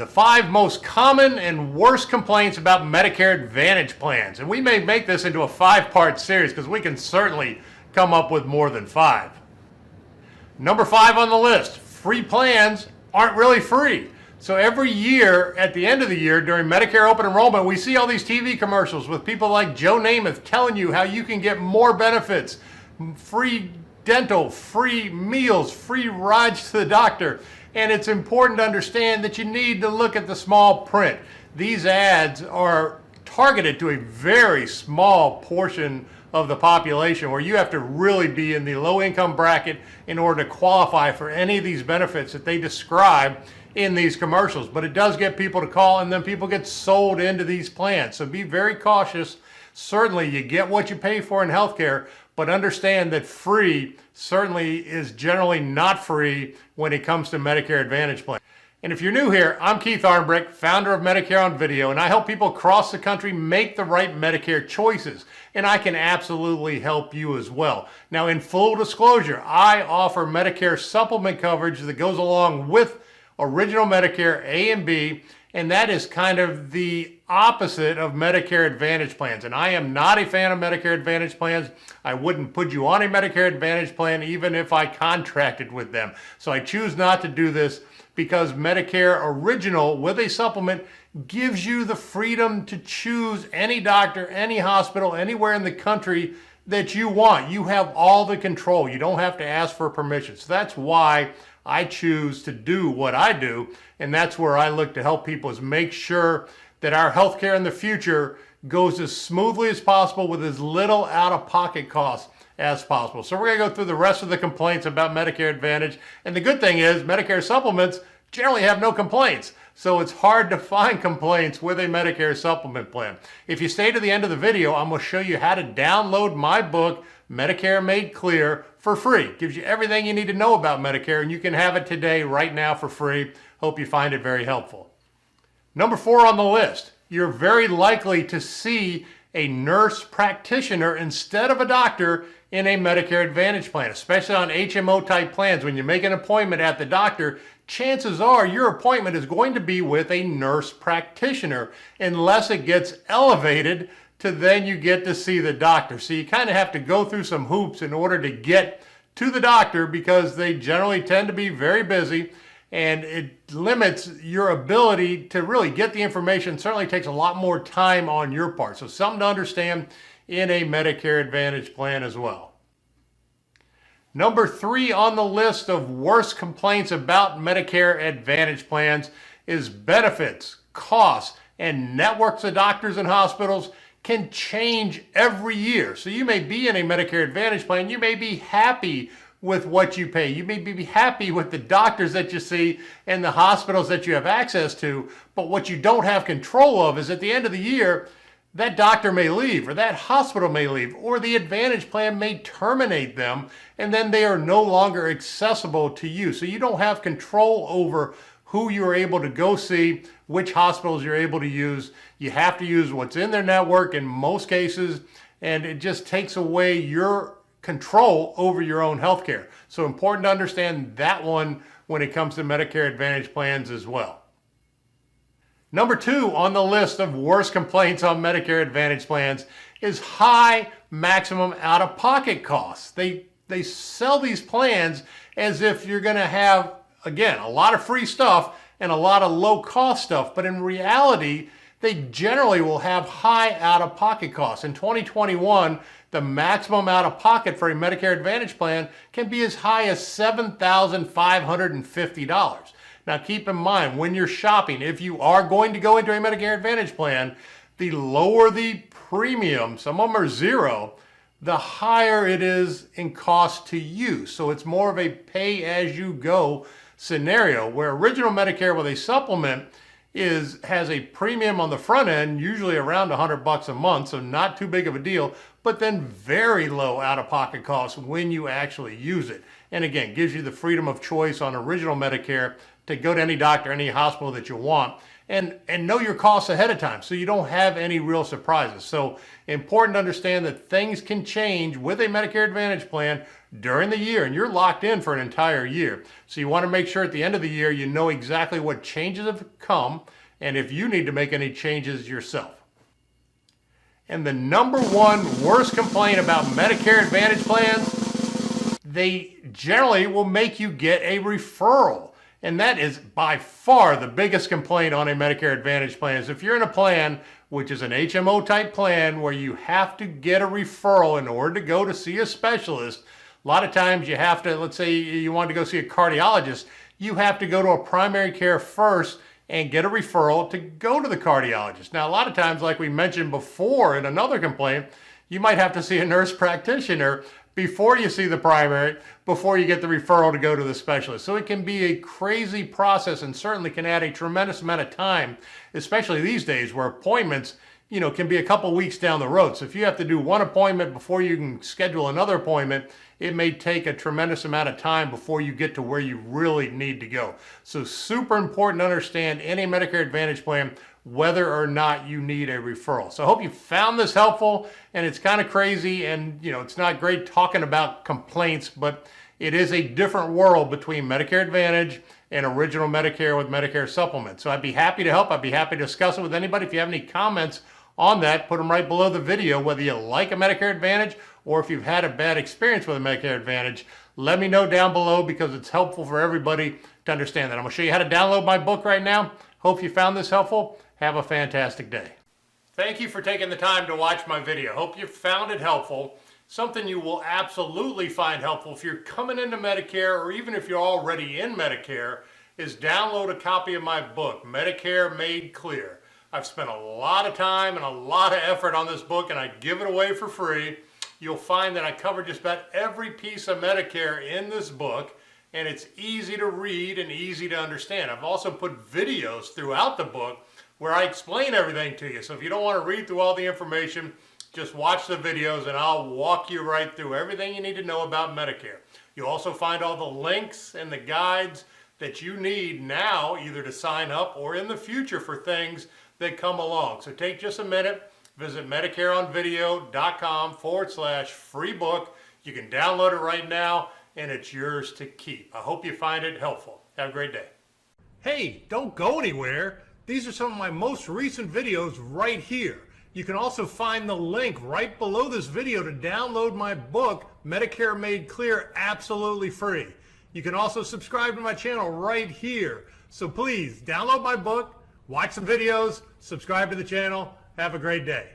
the 5 most common and worst complaints about Medicare Advantage plans. And we may make this into a 5-part series because we can certainly come up with more than 5. Number 5 on the list, free plans aren't really free. So every year, at the end of the year, during Medicare open enrollment, we see all these TV commercials with people like Joe Namath telling you how you can get more benefits, free dental, free meals, free rides to the doctor. And it's important to understand that you need to look at the small print. These ads are targeted to a very small portion of the population where you have to really be in the low income bracket in order to qualify for any of these benefits that they describe in these commercials. But it does get people to call, and then people get sold into these plans. So be very cautious. Certainly you get what you pay for in healthcare, but understand that free certainly is generally not free when it comes to Medicare Advantage plans. And if you're new here, I'm Keith Armbrecht, founder of Medicare on Video, and I help people across the country make the right Medicare choices. And I can absolutely help you as well. Now, in full disclosure, I offer Medicare supplement coverage that goes along with original Medicare A and B, and that is kind of the opposite of Medicare Advantage plans. And I am not a fan of Medicare Advantage plans. I wouldn't put you on a Medicare Advantage plan even if I contracted with them. So I choose not to do this because Medicare Original with a supplement gives you the freedom to choose any doctor, any hospital, anywhere in the country that you want. You have all the control. You don't have to ask for permission. So that's why I choose to do what I do, and that's where I look to help people, is make sure that our healthcare in the future goes as smoothly as possible with as little out-of-pocket costs as possible. So we're going to go through the rest of the complaints about Medicare Advantage, and the good thing is Medicare supplements generally have no complaints, so it's hard to find complaints with a Medicare supplement plan. If you stay to the end of the video, I'm going to show you how to download my book, Medicare Made Clear, for free. It gives you everything you need to know about Medicare, and you can have it today, right now, for free. Hope you find it very helpful. Number 4 on the list, you're very likely to see a nurse practitioner instead of a doctor in a Medicare Advantage plan, especially on HMO type plans. When you make an appointment at the doctor, chances are your appointment is going to be with a nurse practitioner unless it gets elevated to then you get to see the doctor. So you kind of have to go through some hoops in order to get to the doctor because they generally tend to be very busy, and it limits your ability to really get the information. It certainly takes a lot more time on your part. So something to understand in a Medicare Advantage plan as well. Number 3 on the list of worst complaints about Medicare Advantage plans is benefits, costs, and networks of doctors and hospitals can change every year. So you may be in a Medicare Advantage plan, you may be happy with what you pay, you may be happy with the doctors that you see and the hospitals that you have access to, but what you don't have control of is at the end of the year, that doctor may leave, or that hospital may leave, or the Advantage plan may terminate them, and then they are no longer accessible to you. So you don't have control over who you're able to go see, which hospitals you're able to use. You have to use what's in their network in most cases, and it just takes away your control over your own health care. So important to understand that one when it comes to Medicare Advantage plans as well. Number 2 on the list of worst complaints on Medicare Advantage plans is high maximum out-of-pocket costs. They sell these plans as if you're going to have, again, a lot of free stuff and a lot of low-cost stuff, but in reality, they generally will have high out-of-pocket costs. In 2021, the maximum out-of-pocket for a Medicare Advantage plan can be as high as $7,550. Now keep in mind, when you're shopping, if you are going to go into a Medicare Advantage plan, the lower the premium, some of them are $0, the higher it is in cost to you. So it's more of a pay-as-you-go scenario, where original Medicare with a supplement has a premium on the front end, usually around $100 a month, so not too big of a deal, but then very low out-of-pocket costs when you actually use it. And again, gives you the freedom of choice on original Medicare to go to any doctor, any hospital that you want, and know your costs ahead of time so you don't have any real surprises. So important to understand that things can change with a Medicare Advantage plan during the year, and you're locked in for an entire year. So you want to make sure at the end of the year you know exactly what changes have come and if you need to make any changes yourself. And the number one worst complaint about Medicare Advantage plans, they generally will make you get a referral. And that is by far the biggest complaint on a Medicare Advantage plan. Is if you're in a plan, which is an HMO type plan, where you have to get a referral in order to go to see a specialist, a lot of times you have to, let's say you want to go see a cardiologist, you have to go to a primary care first and get a referral to go to the cardiologist. Now, a lot of times, like we mentioned before in another complaint, you might have to see a nurse practitioner before you see the primary, before you get the referral to go to the specialist. So it can be a crazy process and certainly can add a tremendous amount of time, especially these days where appointments, can be a couple weeks down the road. So if you have to do one appointment before you can schedule another appointment, it may take a tremendous amount of time before you get to where you really need to go. So super important to understand any Medicare Advantage plan, whether or not you need a referral. So I hope you found this helpful, and it's kind of crazy, and it's not great talking about complaints, but it is a different world between Medicare Advantage and original Medicare with Medicare Supplement. So I'd be happy to help. I'd be happy to discuss it with anybody. If you have any comments on that, put them right below the video, whether you like a Medicare Advantage or if you've had a bad experience with a Medicare Advantage. Let me know down below because it's helpful for everybody to understand that. I'm going to show you how to download my book right now. Hope you found this helpful. Have a fantastic day. Thank you for taking the time to watch my video. Hope you found it helpful. Something you will absolutely find helpful if you're coming into Medicare or even if you're already in Medicare is download a copy of my book, Medicare Made Clear. I've spent a lot of time and a lot of effort on this book, and I give it away for free. You'll find that I cover just about every piece of Medicare in this book, and it's easy to read and easy to understand. I've also put videos throughout the book where I explain everything to you. So if you don't want to read through all the information, just watch the videos and I'll walk you right through everything you need to know about Medicare. You'll also find all the links and the guides that you need now, either to sign up or in the future for things that come along. So take just a minute, visit MedicareOnVideo.com/free book. You can download it right now and it's yours to keep. I hope you find it helpful. Have a great day. Hey, don't go anywhere. These are some of my most recent videos right here. You can also find the link right below this video to download my book, Medicare Made Clear, absolutely free. You can also subscribe to my channel right here. So please download my book, watch some videos, subscribe to the channel. Have a great day.